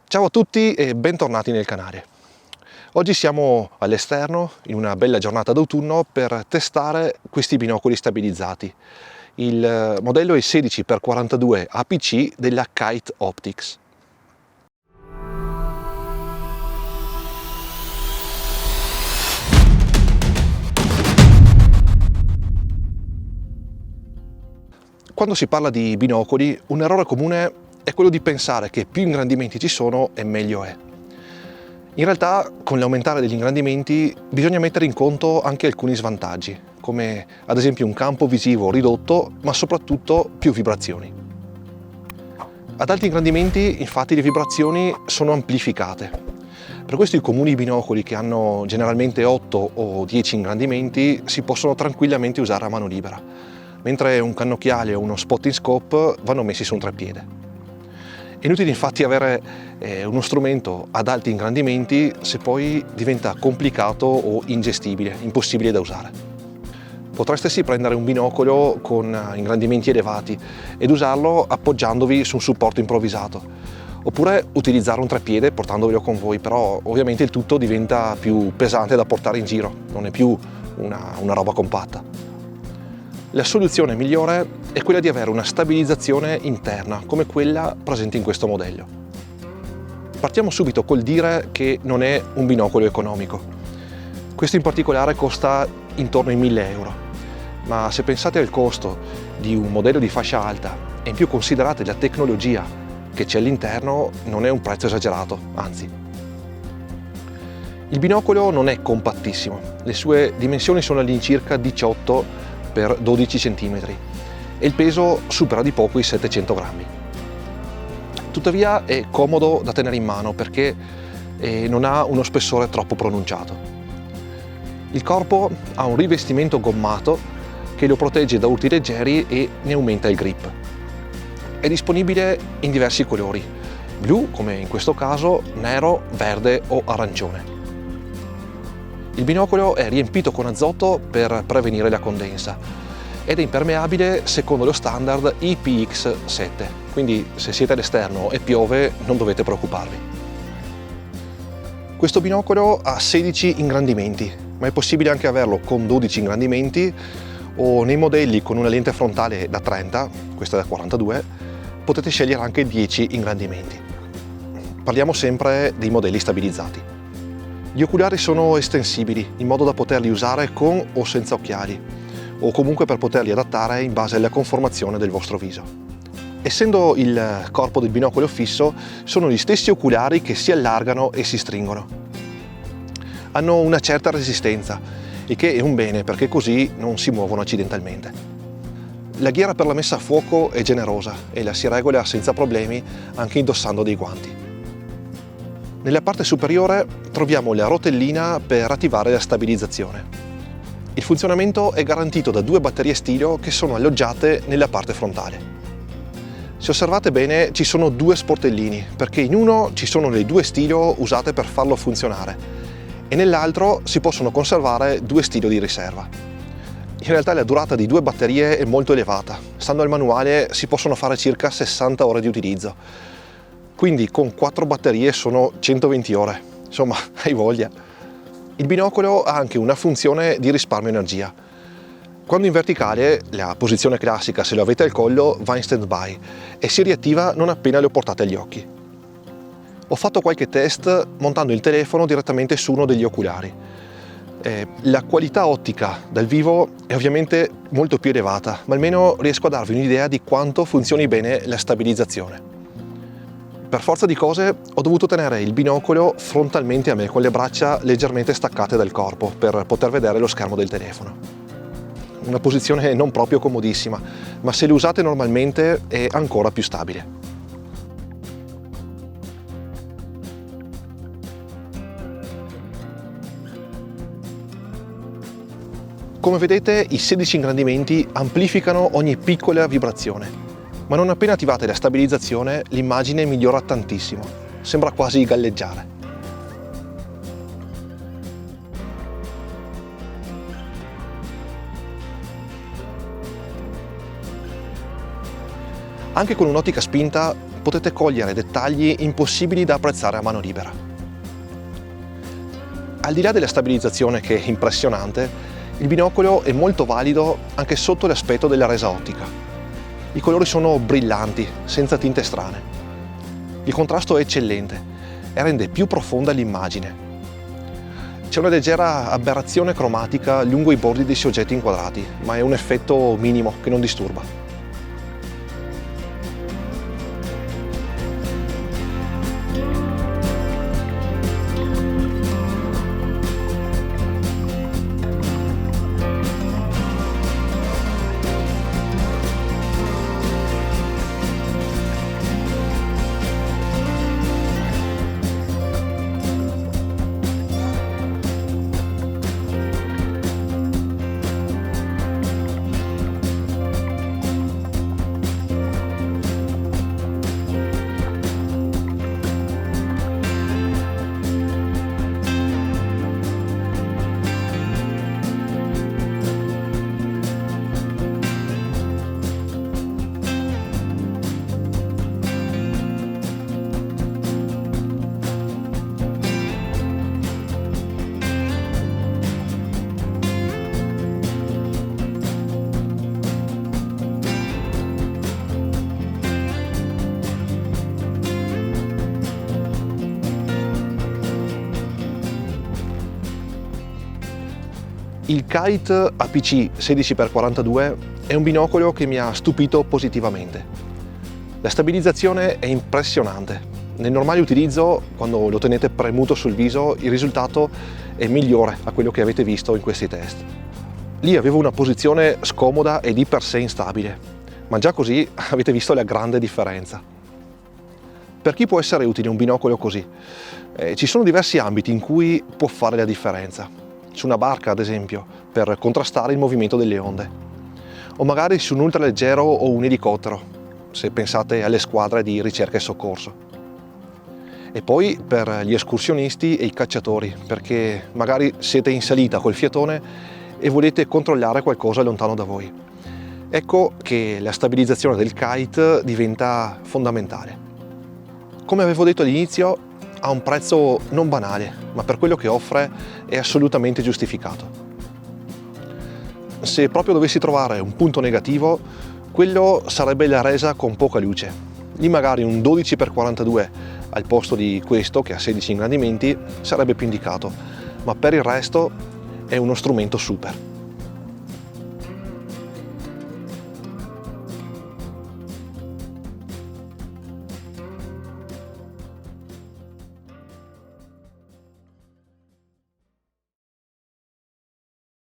Ciao a tutti e bentornati nel canale. Oggi siamo all'esterno in una bella giornata d'autunno per testare questi binocoli stabilizzati. Il modello è il 16x42 APC della Kite Optics. Quando si parla di binocoli, un errore comune è quello di pensare che più ingrandimenti ci sono e meglio è. In realtà, con l'aumentare degli ingrandimenti bisogna mettere in conto anche alcuni svantaggi, come ad esempio un campo visivo ridotto, ma soprattutto più vibrazioni. Ad alti ingrandimenti, infatti, le vibrazioni sono amplificate. Per questo i comuni binocoli che hanno generalmente 8 o 10 ingrandimenti si possono tranquillamente usare a mano libera, mentre un cannocchiale o uno spotting scope vanno messi su un treppiede. È inutile infatti avere uno strumento ad alti ingrandimenti se poi diventa complicato o ingestibile, impossibile da usare. Potreste sì prendere un binocolo con ingrandimenti elevati ed usarlo appoggiandovi su un supporto improvvisato, oppure utilizzare un treppiede portandovelo con voi, però ovviamente il tutto diventa più pesante da portare in giro, non è più una roba compatta. La soluzione migliore è quella di avere una stabilizzazione interna, come quella presente in questo modello. Partiamo subito col dire che non è un binocolo economico. Questo in particolare costa intorno ai 1.000 euro, ma se pensate al costo di un modello di fascia alta e in più considerate la tecnologia che c'è all'interno, non è un prezzo esagerato, anzi. Il binocolo non è compattissimo, le sue dimensioni sono all'incirca 18 per 12 cm e il peso supera di poco i 700 grammi. Tuttavia è comodo da tenere in mano perché non ha uno spessore troppo pronunciato. Il corpo ha un rivestimento gommato che lo protegge da urti leggeri e ne aumenta il grip. È disponibile in diversi colori: blu, come in questo caso, nero, verde o arancione. Il binocolo è riempito con azoto per prevenire la condensa ed è impermeabile secondo lo standard IPX7, quindi se siete all'esterno e piove non dovete preoccuparvi. Questo binocolo ha 16 ingrandimenti, ma è possibile anche averlo con 12 ingrandimenti o nei modelli con una lente frontale da 30, questa da 42, potete scegliere anche 10 ingrandimenti. Parliamo sempre dei modelli stabilizzati. Gli oculari sono estensibili in modo da poterli usare con o senza occhiali, o comunque per poterli adattare in base alla conformazione del vostro viso. Essendo il corpo del binocolo fisso, sono gli stessi oculari che si allargano e si stringono. Hanno una certa resistenza, il che è un bene perché così non si muovono accidentalmente. La ghiera per la messa a fuoco è generosa e la si regola senza problemi anche indossando dei guanti. Nella parte superiore troviamo la rotellina per attivare la stabilizzazione. Il funzionamento è garantito da 2 batterie stilio che sono alloggiate nella parte frontale. Se osservate bene ci sono 2 sportellini, perché in uno ci sono le 2 stilio usate per farlo funzionare e nell'altro si possono conservare 2 stilio di riserva. In realtà la durata di 2 batterie è molto elevata, stando al manuale si possono fare circa 60 ore di utilizzo. Quindi con 4 batterie sono 120 ore, insomma, hai voglia. Il binocolo ha anche una funzione di risparmio energia. Quando in verticale, la posizione classica se lo avete al collo va in stand-by e si riattiva non appena lo portate agli occhi. Ho fatto qualche test montando il telefono direttamente su uno degli oculari. La qualità ottica dal vivo è ovviamente molto più elevata, ma almeno riesco a darvi un'idea di quanto funzioni bene la stabilizzazione. Per forza di cose ho dovuto tenere il binocolo frontalmente a me con le braccia leggermente staccate dal corpo per poter vedere lo schermo del telefono. Una posizione non proprio comodissima, ma se lo usate normalmente è ancora più stabile. Come vedete, i 16 ingrandimenti amplificano ogni piccola vibrazione. Ma non appena attivate la stabilizzazione, l'immagine migliora tantissimo, sembra quasi galleggiare. Anche con un'ottica spinta potete cogliere dettagli impossibili da apprezzare a mano libera. Al di là della stabilizzazione, che è impressionante, il binocolo è molto valido anche sotto l'aspetto della resa ottica. I colori sono brillanti, senza tinte strane. Il contrasto è eccellente e rende più profonda l'immagine. C'è una leggera aberrazione cromatica lungo i bordi dei soggetti inquadrati, ma è un effetto minimo che non disturba. Il Kite APC 16x42 è un binocolo che mi ha stupito positivamente. La stabilizzazione è impressionante. Nel normale utilizzo, quando lo tenete premuto sul viso, il risultato è migliore a quello che avete visto in questi test. Lì avevo una posizione scomoda e di per sé instabile, ma già così avete visto la grande differenza. Per chi può essere utile un binocolo così? Ci sono diversi ambiti in cui può fare la differenza. Su una barca, ad esempio, per contrastare il movimento delle onde, o magari su un ultraleggero o un elicottero, se pensate alle squadre di ricerca e soccorso. E poi per gli escursionisti e i cacciatori, perché magari siete in salita col fiatone e volete controllare qualcosa lontano da voi. Ecco che la stabilizzazione del kite diventa fondamentale. Come avevo detto all'inizio, ha un prezzo non banale, ma per quello che offre è assolutamente giustificato. Se proprio dovessi trovare un punto negativo, quello sarebbe la resa con poca luce. Lì magari un 12x42 al posto di questo, che ha 16 ingrandimenti, sarebbe più indicato, ma per il resto è uno strumento super.